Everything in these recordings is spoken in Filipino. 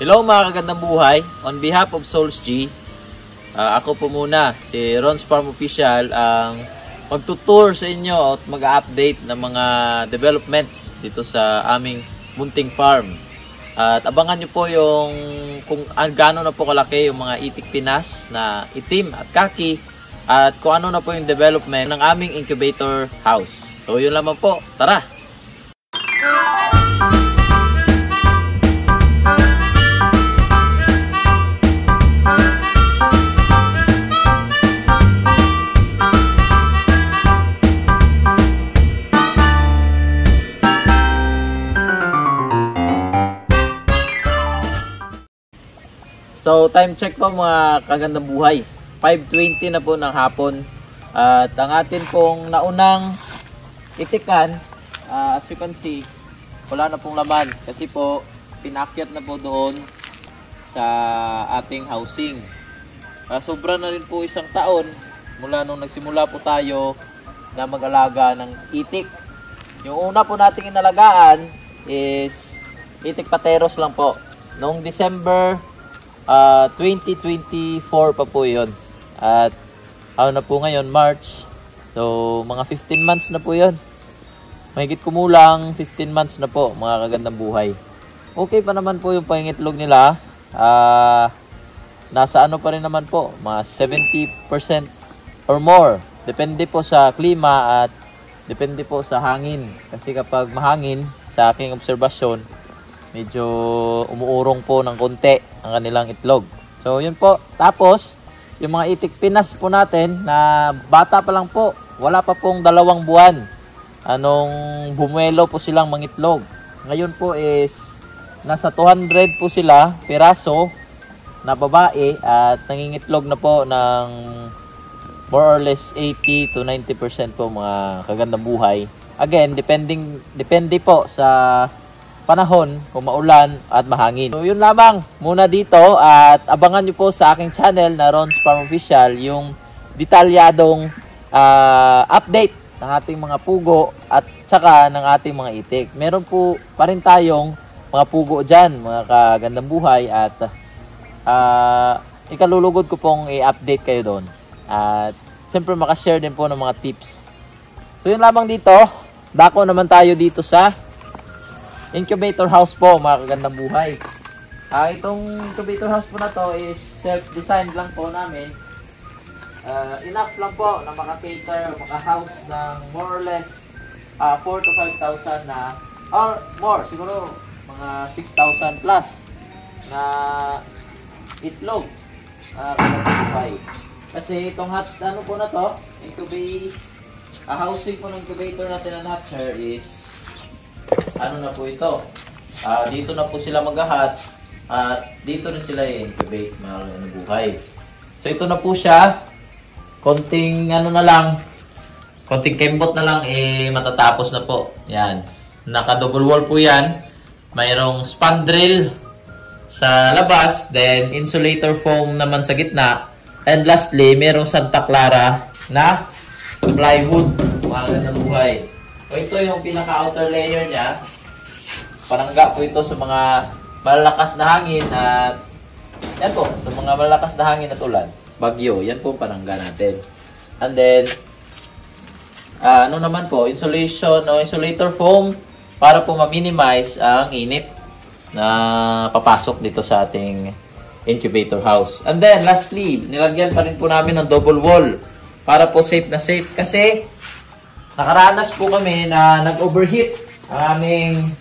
Hello mga kagandang buhay, on behalf of Souls G, ako po muna, si Ron's Farm Official, ang magtutour sa inyo at mag-update ng mga developments dito sa aming munting farm. At abangan nyo po yung kung gaano na po kalaki yung mga itik pinas na itim at kaki at kung ano na po yung development ng aming incubator house. So yun lamang po, tara! So time check po mga kagandang buhay, 5:20 na po ng hapon at ang atin pong naunang itikan, as you can see, wala na pong laman kasi po pinakyat na po doon sa ating housing. Sobra na rin po isang taon mula nung nagsimula po tayo na mag-alaga ng itik. Yung una po nating inalagaan is itik pateros lang po noong December 2024 pa po yun. At ano na po ngayon, March. So mga 15 months na po yun. Mahigit kumulang 15 months na po mga kagandang buhay. Okay pa naman po yung pangingitlog nila. Nasa ano pa rin naman po, mga 70% or more. Depende po sa klima at depende po sa hangin. Kasi kapag mahangin, sa aking obserbasyon, medyo umuurong po ng konti ang kanilang itlog. So yun po. Tapos yung mga itik pinas po natin na bata pa lang po, wala pa pong 2 buwan anong bumuelo po silang mangitlog. Ngayon po is nasa 200 po sila piraso na babae at nangingitlog na po ng more or less 80 to 90% po mga kagandang buhay. Again, depende po sa panahon, kung maulan at mahangin. So yun lamang muna dito at abangan nyo po sa aking channel na Ron's Farm Official yung detalyadong update ng ating mga pugo at saka ng ating mga itik. Meron po pa rin tayong mga pugo dyan, mga kagandang buhay at ikalulugod ko pong i-update kayo doon. At siyempre makashare din po ng mga tips. So yun lamang dito. Dako naman tayo dito sa incubator house po mga kagandang buhay. Itong incubator house po na to is self-designed lang po namin. Enough lang po na maka-cater, maka-house ng more or less 4 to 5,000 na or more, siguro mga 6,000 plus na itlog kagandang buhay. Kasi itong ano po na to, housing po ng incubator natin na nurture is ano na po ito. Dito na po sila mag-hatch at dito na sila i-incubate mga buhay. So ito na po siya. Konting ano na lang, konting kembot na lang matatapos na po. Yan. Naka-double wall po yan. Mayroong spandrel sa labas, then insulator foam naman sa gitna. And lastly, mayroong Santa Clara na plywood mga kagandang buhay. So ito yung pinaka-outer layer niya. Panangga po ito sa mga malalakas na hangin at yan po, sa mga malalakas na hangin at ulan. Bagyo, yan po panangga natin. And then, ano naman po, insulation o insulator foam para po ma-minimize ang init na papasok dito sa ating incubator house. And then, lastly, nilagyan pa rin po namin ng double wall para po safe na safe. Kasi, nakaranas po kami na nag-overheat ang aming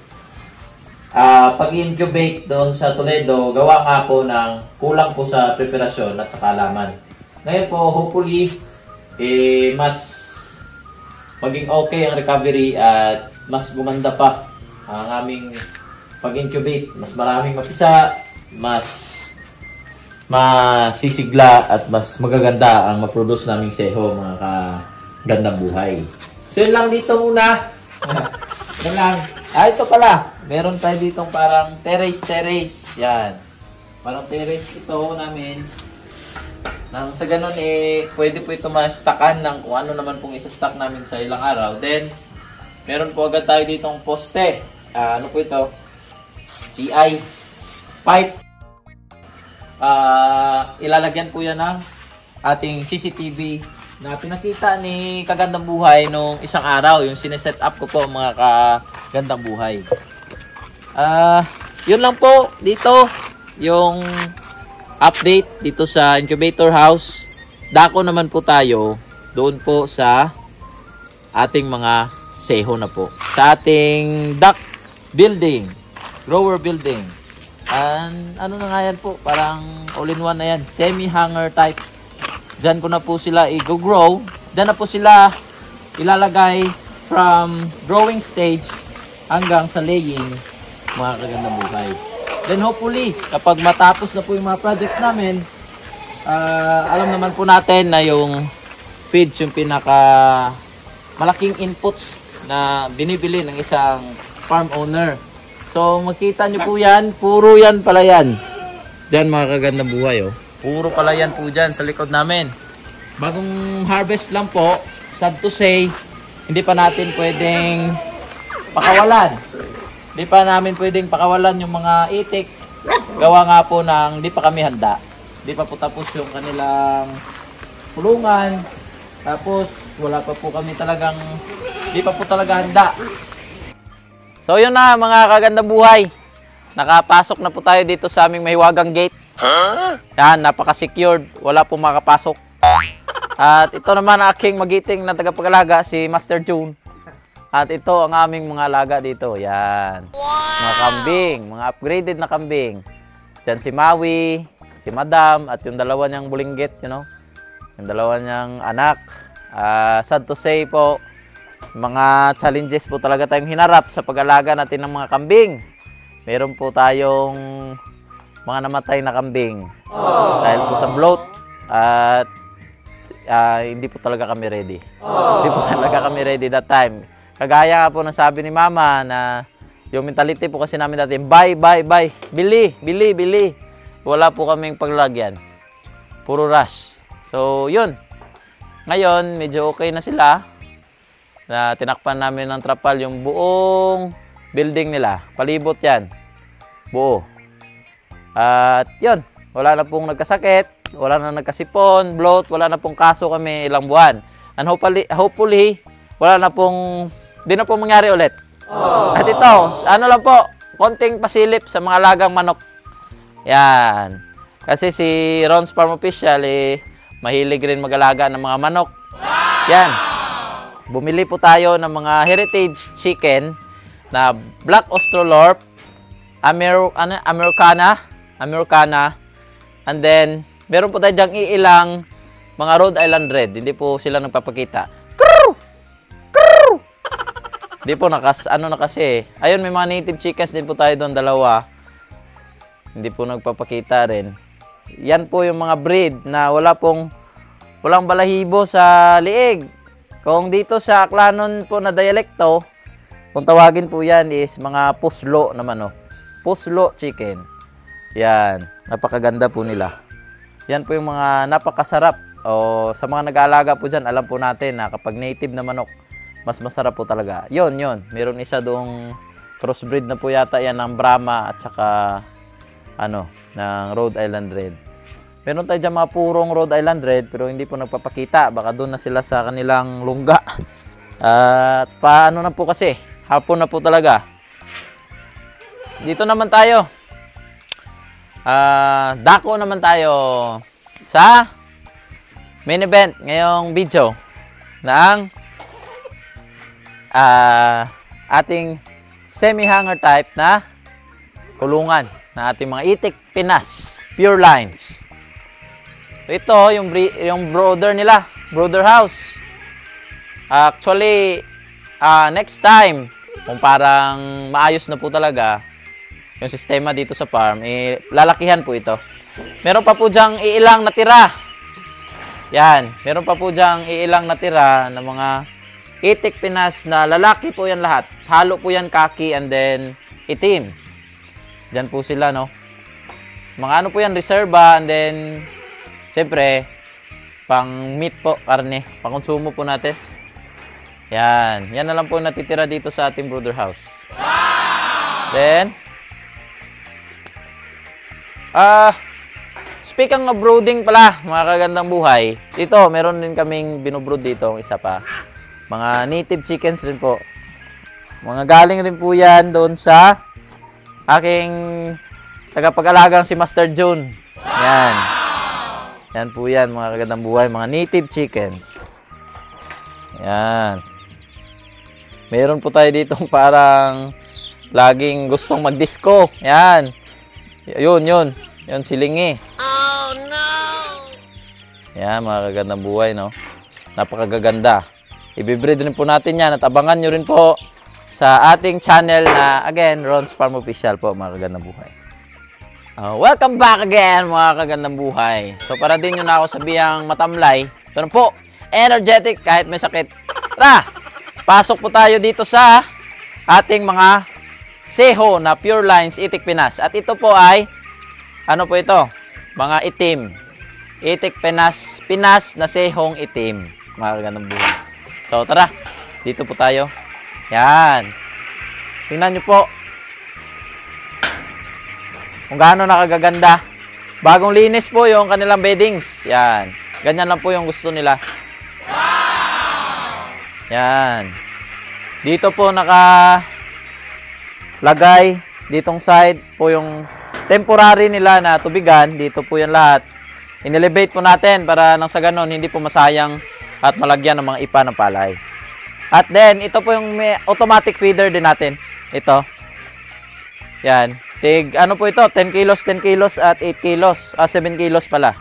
pag-incubate doon sa Toledo. Gawa nga po ng kulang po sa preparasyon at sa kalaman. Ngayon po, hopefully, mas maging okay ang recovery at mas gumanda pa ang aming pag-incubate. Mas maraming mapisa, mas masisigla at mas magaganda ang ma-produce naming seho mga kagandang buhay. So yun lang dito muna. Yan lang. Ito pala. Meron tayo ditong parang terrace. Yan. Parang terrace ito namin. Nang sa ganun pwede po ito ma-stackan ng kung ano naman pong isa-stack namin sa ilang araw. Then, meron po agad tayo ditong poste. Ano po ito? GI pipe. ilalagyan po yan ng ating CCTV na pinakita ni Kagandang Buhay nung isang araw, yung sineset up ko po mga Kagandang Buhay. Yun lang po dito yung update dito sa incubator house. Dako naman po tayo doon po sa ating mga seho na po, sa ating duck building, grower building. And ano na nga yan po, parang all-in-one na yan, semi-hanger type. Diyan ko na po sila i-grow. Diyan na po sila ilalagay from growing stage hanggang sa laying, mga Kagandang Buhay. Then hopefully, kapag matapos na po yung mga projects namin, alam naman po natin na yung feeds yung pinaka malaking inputs na binibili ng isang farm owner. So makita nyo po yan, puro yan pala yan. Diyan mga Kagandang Buhay, oh. Puro pala yan po dyan sa likod namin. Bagong harvest lang po, sad to say, hindi pa natin pwedeng pakawalan. Hindi pa namin pwedeng pakawalan yung mga itik. Gawa nga po ng hindi pa kami handa. Hindi pa po tapos yung kanilang pulungan. Tapos wala pa po kami talagang, hindi pa po talaga handa. So yun na mga Kagandang Buhay. Nakapasok na po tayo dito sa aming mahiwagang gate. Yan, napaka-secured. Wala pong makapasok. At ito naman aking magiting na tagapag-alaga, si Master June. At ito ang aming mga alaga dito. Yan. Mga kambing, mga upgraded na kambing. Diyan si Maui, si Madam, at yung dalawa niyang bulinggit, you know. Yung dalawa niyang anak. Sad to say po, mga challenges po talaga tayong hinarap sa pag-alaga natin ng mga kambing. Meron po tayong mga namatay na kambing dahil po sa bloat at hindi po talaga kami ready. Hindi po talaga kami ready that time. Kagaya nga po ng sabi ni Mama na yung mentality po kasi namin dati, buy, bili. Wala po kaming paglagyan. Puro rush. So, yun. Ngayon, medyo okay na sila. Na tinakpan namin ng trapal yung buong building nila. Palibot yan. Buo. At yun, wala na pong nagkasakit, wala na nagkasipon, bloat, wala na pong kaso kami ilang buwan. And hopefully wala na pong, di na pong mangyari ulit. At ito, ano lang po, konting pasilip sa mga alagang manok. Yan. Kasi si Ron's Farm Official, mahilig rin mag-alaga ng mga manok. Yan. Bumili po tayo ng mga heritage chicken na Black Australorp, Americana, and then meron po tayo dyang iilang mga Rhode Island Red. Hindi po sila nagpapakita. Hindi po ano na kasi. Ayun, may mga native chickens din po tayo doon, dalawa. Hindi po nagpapakita rin. Yan po yung mga breed na walang balahibo sa liig. Kung dito sa Aklanon po na dialekto, kung tawagin po yan is mga puslo naman, oh. Puslo chicken. Yan, napakaganda po nila. Yan po yung mga napakasarap. O sa mga nag-aalaga po dyan, alam po natin na kapag native na manok, mas masarap po talaga. Yun. Meron isa doong crossbreed na po yata yan ng Brahma at saka ng Rhode Island Red. Meron tayo dyan mga purong Rhode Island Red pero hindi po nagpapakita. Baka doon na sila sa kanilang lungga. At paano na po kasi? Hapon na po talaga. Dito naman tayo. Dako naman tayo sa main event ngayong video ng ating semi-hanger type na kulungan na ating mga itik Pinas pure lines. So, ito yung brother nila, brother house. Actually, next time kung parang maayos na po talaga yung sistema dito sa farm, lalakihan po ito. Meron pa po dyang iilang natira. Yan, meron pa po dyang iilang natira na mga itik Pinas na lalaki po yan lahat. Halo po yan kaki and then itim. Diyan po sila, no? Mga po yan, reserva and then siyempre, pang meat po, karne, pang konsumo po natin. Yan na lang po natitira dito sa ating brother house. Then speaking of brooding pala, mga kagandang buhay, dito, meron din kaming binobrood dito, isa pa. Mga native chickens rin po. Mga galing rin po yan doon sa aking tagapag-alagang si Master June. Yan. Yan po yan, mga kagandang buhay, mga native chickens. Yan. Meron po tayo ditong parang laging gustong mag-disco. Yan. Yun. Yun, silingi. Oh, no! Yan, mga kagandang buhay, no? Napakagaganda. Ibibreed rin po natin yan at abangan nyo rin po sa ating channel na, again, Ron's Farm Official po, mga kagandang buhay. Welcome back again, mga kagandang buhay. So, para din nyo na ako sabihang matamlay. Ito na po, energetic kahit may sakit. Tara! Pasok po tayo dito sa ating mga seho na Pure Lines Itik Pinas. At ito po ay, ano po ito? Mga itim. Itik Pinas na sehong itim. Mga kagandang buhay. So, tara. Dito po tayo. Yan. Tingnan nyo po. Kung gaano nakagaganda. Bagong linis po yung kanilang beddings. Yan. Ganyan lang po yung gusto nila. Yan. Dito po nakalagay. Ditong side po yung temporary nila na tubigan, dito po yan lahat. In-elevate po natin para nang sa ganon, hindi po masayang at malagyan ng mga ipa ng palay. At then, ito po yung may automatic feeder din natin. Ito. Yan. Ano po ito? 10 kilos, 10 kilos at 8 kilos. 7 kilos pala.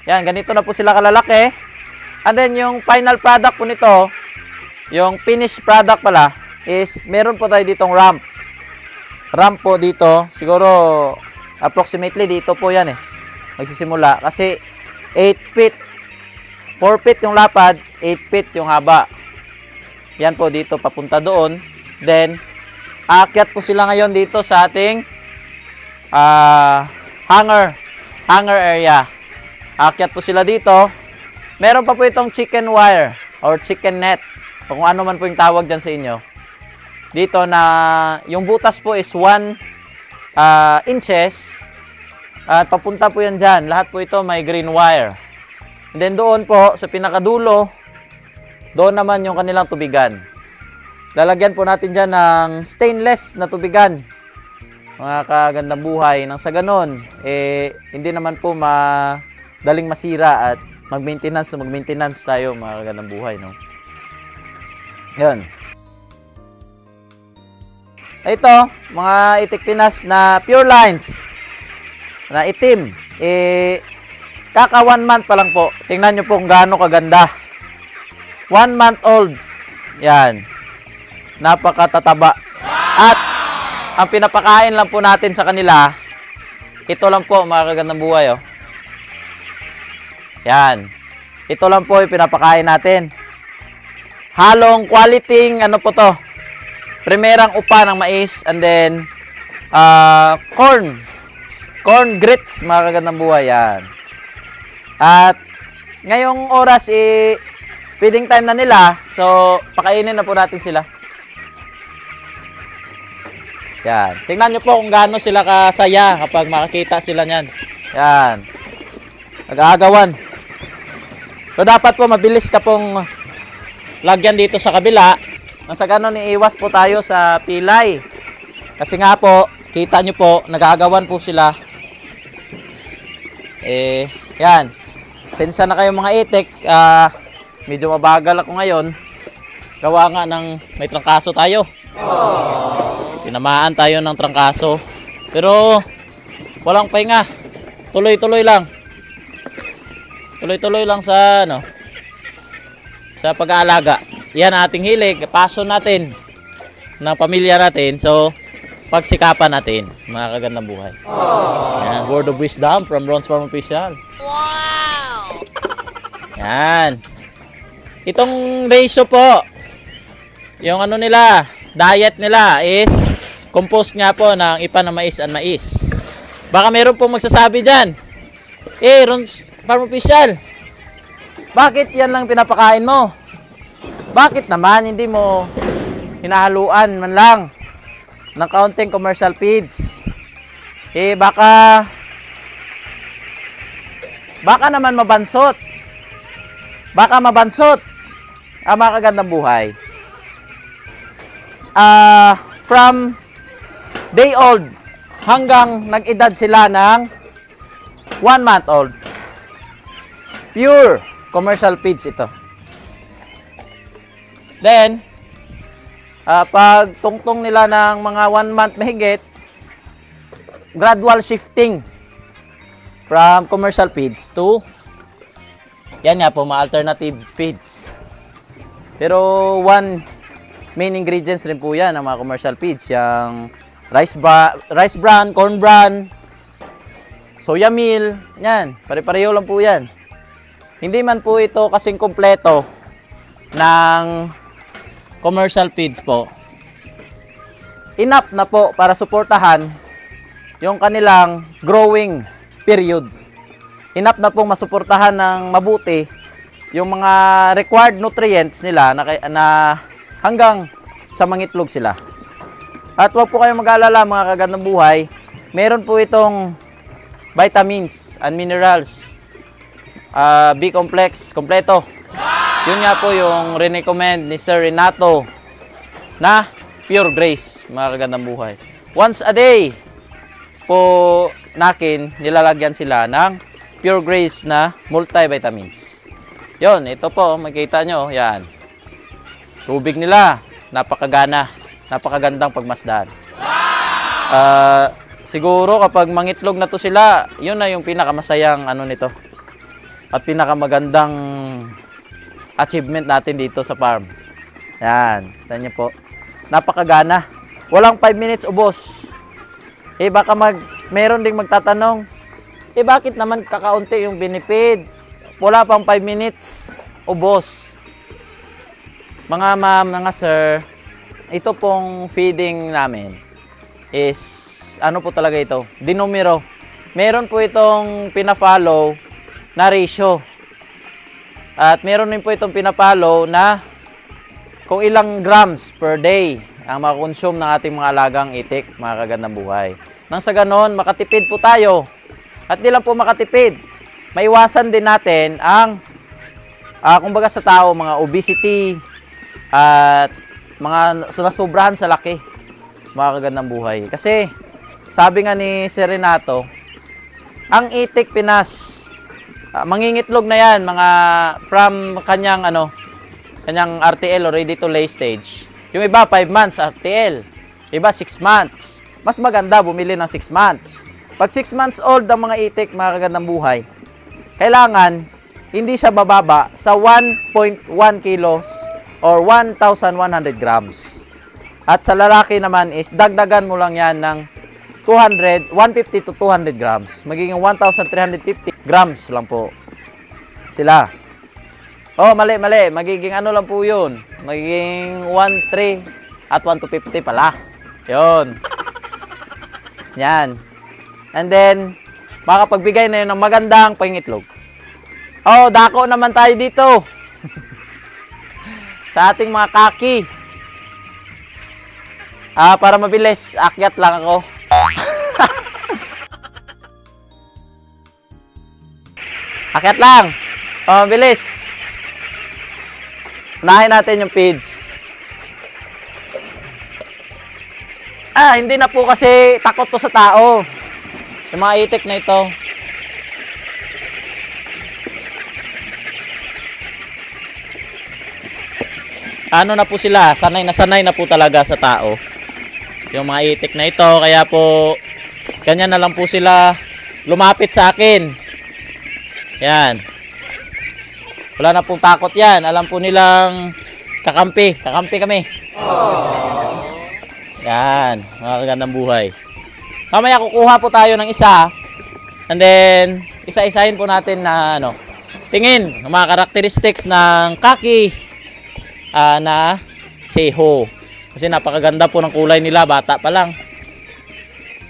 Yan, ganito na po sila kalalaki. And then, yung final product po nito, yung finished product pala, is meron po tayo ditong ramp. Ramp po dito, siguro approximately dito po yan magsisimula kasi 8 feet 4 feet yung lapad, 8 feet yung haba. Yan po dito papunta doon. Then aakyat po sila ngayon dito sa ating hanger area. Aakyat po sila dito. Meron pa po itong chicken wire or chicken net o kung ano man po yung tawag dyan sa inyo. Dito na yung butas po is 1 inches at papunta po yan dyan. Lahat po ito may green wire. And then doon po sa pinakadulo, doon naman yung kanilang tubigan. Lalagyan po natin dyan ng stainless na tubigan. Mga kagandang buhay. Nang sa ganon, hindi naman po madaling masira at mag-maintenance tayo mga kagandang buhay. No? Yan. Ito, mga Itik Pinas na Pure Lines na itim. Kaka 1 month pa lang po. Tingnan nyo po kung gaano kaganda. 1 month old. Yan. Napakatataba. At ang pinapakain lang po natin sa kanila, ito lang po mga kagandang buhay. Oh. Yan. Ito lang po yung pinapakain natin. Halong quality, ano po to? Primerang upa ng mais and then corn grits, mga kagandang buhay. Yan. At ngayong oras feeding time na nila, so pakainin na po natin sila. Yan. Tingnan nyo po kung gaano sila kasaya kapag makakita sila niyan. Yan. Nag-aagawan. So dapat po mabilis ka pong lagyan dito sa kabila. Nang sa ganon, iiwas po tayo sa pilay. Kasi nga po, kita nyo po, nagagawan po sila. Yan. Sensa na kayo mga itik. Medyo mabagal ako ngayon. Gawa nga ng may trangkaso tayo. Tinamaan tayo ng trangkaso. Pero, walang pahinga. Tuloy-tuloy lang. Tuloy-tuloy lang sa, sa pag-aalaga. Yan ating hilig, passion natin ng pamilya natin. So, pagsikapan natin, mga kagandang buhay. Yan, word of wisdom from Ron's Farm Official. Wow! Yan. Itong ratio po, yung ano nila, diet nila is compost nga po ng ipa na mais and mais. Baka meron pong magsasabi dyan, Ron's Farm Official, bakit yan lang pinapakain mo? Bakit naman hindi mo hinahaluan man lang ng kaunting commercial feeds? Baka Baka naman mabansot. Baka mabansot ang mga kagandang buhay. From day old hanggang nag-edad sila ng 1 month old. Pure commercial feeds ito. Then, pag tungtong nila ng mga 1 month mahigit, gradual shifting from commercial feeds to yan nga po, mga alternative feeds. Pero one main ingredients rin po yan ng mga commercial feeds, yung rice bran, corn bran, soya meal, yan, pare-pareho lang po yan. Hindi man po ito kasing kompleto ng commercial feeds po. Enough na po para suportahan yung kanilang growing period. Enough na pong masuportahan ng mabuti yung mga required nutrients nila na hanggang sa mangitlog sila. At huwag po kayong mag-alala mga kagandang buhay, meron po itong vitamins and minerals, B-complex, kompleto. Yun nga po yung recommend ni Sir Renato na Pure Grace, mga kagandang buhay. Once a day po nakin, nilalagyan sila ng Pure Grace na multivitamins. Yun, ito po, makikita nyo, yan. Tubig nila, napakagana, napakagandang pagmasdan. Siguro kapag mangitlog na to sila, yun na yung pinakamasayang ano nito. At pinakamagandang achievement natin dito sa farm. Yan, tignan nyo po. Napakagana. Walang 5 minutes ubos. Baka meron ding magtatanong, bakit naman kakaunti yung benefit? Wala pang 5 minutes ubos. Mga ma'am, mga sir, ito pong feeding namin is, ano po talaga ito? Dinumero. Meron po itong pina-follow na ratio. At meron din po itong pina-follow na kung ilang grams per day ang makakonsume ng ating mga alagang itik, mga kagandang buhay. Nang sa ganon, makatipid po tayo. At di lang po makatipid, maiwasan din natin ang, kumbaga sa tao, mga obesity, at mga sumasobrahan sa laki, mga kagandang buhay. Kasi, sabi nga ni Sir Renato, ang itik Pinas, mangingitlog na yan, mga from kanyang, kanyang RTL or ready to lay stage. Yung iba, 5 months RTL, iba 6 months. Mas maganda bumili ng 6 months. Pag 6 months old ang mga itik, mga kagandang buhay, kailangan hindi siya bababa sa 1.1 kilos or 1,100 grams. At sa lalaki naman is dagdagan mo lang yan ng 150 to 200 grams. Magiging 1,350 grams lang po sila. Oh, mali. Magiging ano lang po yun. Magiging 1,3 at 1,250 pala. Yun. Yan. And then, makapagbigay na yun ng magandang pangitlog. Oh, dako naman tayo dito. Sa ating mga kaki. Para mabilis, akyat lang ako. Akyat lang. Mabilis. Unahin natin yung feeds. Hindi na po kasi takot to sa tao. Yung mga itik na ito. Ano na po sila, sanay na po talaga sa tao. Yung mga itik na ito, kaya po, ganyan na lang po sila lumapit sa akin. Yan. Wala na pong takot yan. Alam po nilang kakampi. Kakampi kami. Yan, mga kagandang buhay. Mamaya kukuha po tayo ng isa. And then, isa-isahin po natin na tingin ng mga characteristics ng kaki na seho. Kasi napakaganda po ng kulay nila, bata pa lang.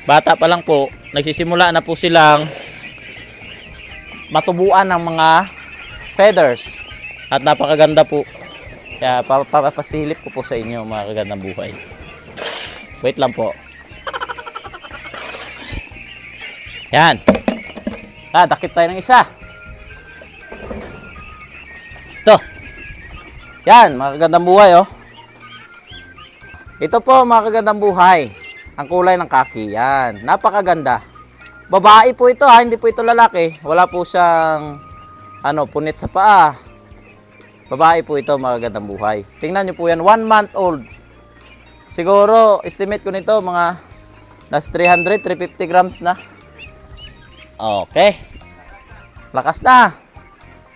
Bata pa lang po, nagsisimula na po silang matubuan ng mga feathers. At napakaganda po. Kaya papasilip ko po sa inyo, mga kagandang buhay. Wait lang po. Yan. Dakip tayo ng isa. Yan, mga kagandang buhay, oh. Ito po, mga kagandang buhay. Ang kulay ng kaki. Yan, napakaganda. Babae po ito, ha. Hindi po ito lalaki. Wala po siyang, punit sa paa. Babae po ito, mga kagandang buhay. Tingnan nyo po yan, 1 month old. Siguro, estimate ko nito, mga nas 300, 350 grams na. Okay. Lakas na.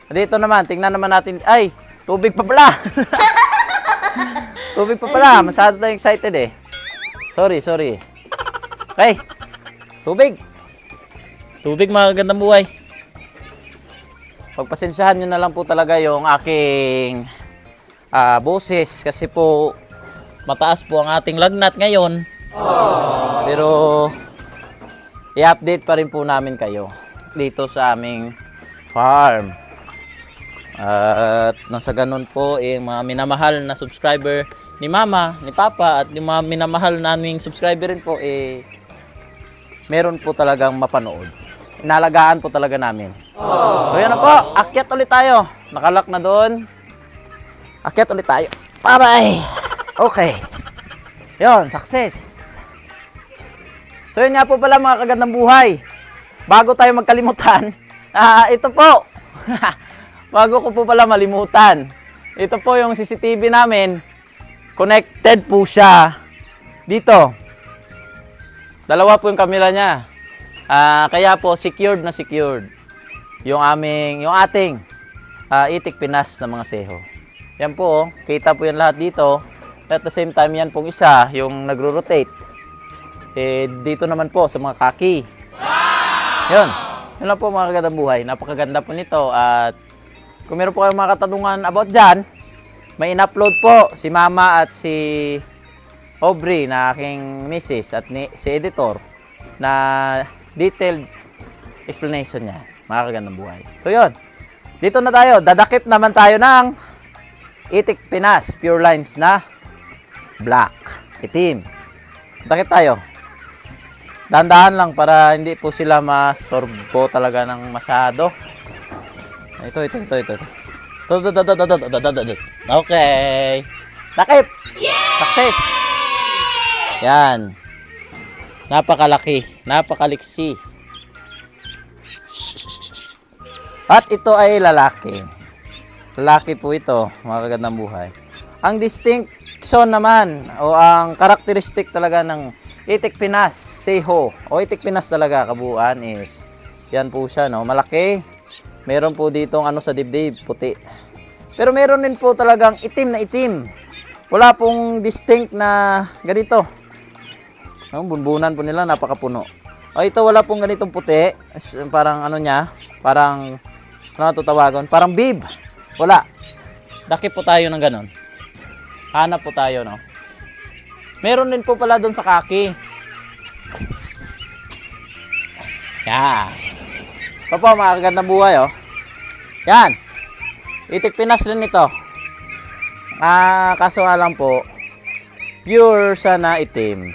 Dito naman, tingnan naman natin. Ay, tubig pa pala. Tubig pa pala. Masyado tayong excited eh. Sorry. Okay. Tubig. Tubig, mga kagandang buhay. Pagpasensyahan nyo na lang po talaga yung aking boses. Kasi po, mataas po ang ating lagnat ngayon. Pero, i-update pa rin po namin kayo dito sa aming farm. At nasa ganun po, mga minamahal na subscriber ni Mama, ni Papa, at yung mga minamahal naming subscriber rin po, meron po talagang mapanood. Inalagaan po talaga namin. So yan na po, akyat ulit tayo. Nakalak na doon. Akyat ulit tayo. Bye-bye! Okay. Yon, success. So yun nga po pala, mga kagandang buhay. Bago tayo magkalimutan, ito po. Bago ko po pala malimutan. Ito po yung CCTV namin. Connected po siya dito. Dalawa po yung camera niya. Kaya po secured na secured yung ating Itik Pinas na mga seho. Yan po, oh, kita po yan lahat dito. At the same time, yan pong isa yung nagro-rotate. Dito naman po sa mga kaki. Yun. Yun lang po, mga kagandang buhay. Napakaganda po nito. At kung meron po kayong mga katanungan about dyan, may in-upload po si Mama at si Aubrey na aking misis at si editor na detailed explanation niya, mga kagandang buhay. So yun, dito na tayo. Dadakip naman tayo ng Itik Pinas Pure Lines na black, itim. Dakip tayo. Dahan-dahan lang para hindi po sila ma-storbo talaga ng masyado. Ito. Okay. Dakip. Success. Yan. Napakalaki. Napakaliksi. At ito ay lalaki. Lalaki po ito, mga kagandang buhay. Ang distinction naman, o ang karakteristik talaga ng Itik Pinas Seho, o Itik Pinas talaga kabuuan is, yan po siya, no? Malaki. Meron po ditong sa dibdib, puti. Pero meron din po talagang itim na itim. Wala pong distinct na ganito. Bunbunan po nila, napakapuno. O ito, wala pong ganitong puti. Parang niya, parang, tawagon? Parang bib. Wala. Dakip po tayo ng ganon. Hanap po tayo, no? Meron din po pala doon sa kaki. Yan. Ito po, mga kagandang buhay, oh. Yan. Itik Pinas rin ito. Kaso nga lang po, pure siya na itim.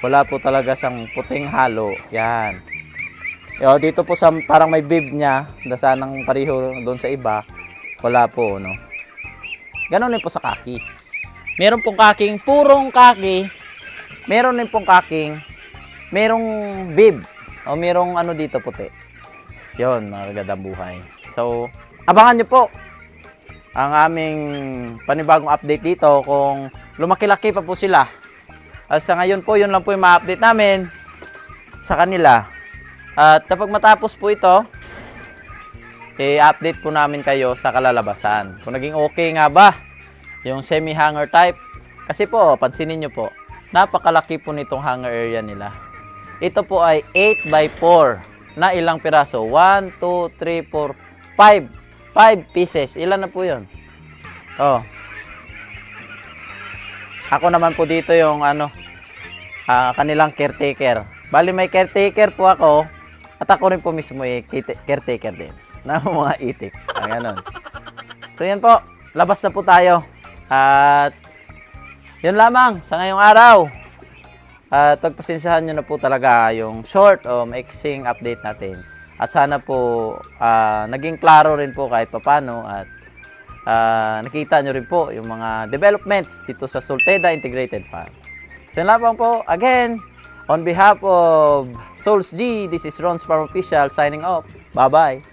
Wala po talaga siyang puting halo. Yan. Yo, dito po sa parang may bib niya, sanang pareho doon sa iba. Wala po, no. Ganon din po sa kaki. Meron pong kaking purong kaki. Meron din pong kaking merong bib o merong dito puti. Yon, mga kagandang buhay. So, abangan nyo po ang aming panibagong update dito kung lumaki-laki pa po sila. Sa ngayon po, yun lang po yung ma-update namin sa kanila. At kapag matapos po ito, i-update po namin kayo sa kalalabasan. Kung naging okay nga ba yung semi-hanger type. Kasi po, pansinin nyo po, napakalaki po nitong hanger area nila. Ito po ay 8x4 na ilang piraso? 1, 2, 3, 4, 5. 5 pieces. Ilan na po yun? Oh. Ako naman po dito yung kanilang caretaker. Bali may caretaker po ako at ako rin po mismo caretaker din na mga itik. Ganun. So yan po, labas na po tayo. At yun lamang sa ngayong araw. At pagpasensyahan nyo na po talaga yung short o maiksing update natin. At sana po naging klaro rin po kahit papano at nakita nyo rin po yung mga developments dito sa Solteda Integrated Farm. So yun lang po. Again, on behalf of Souls G, this is Ron's Farm Official signing off. Bye-bye.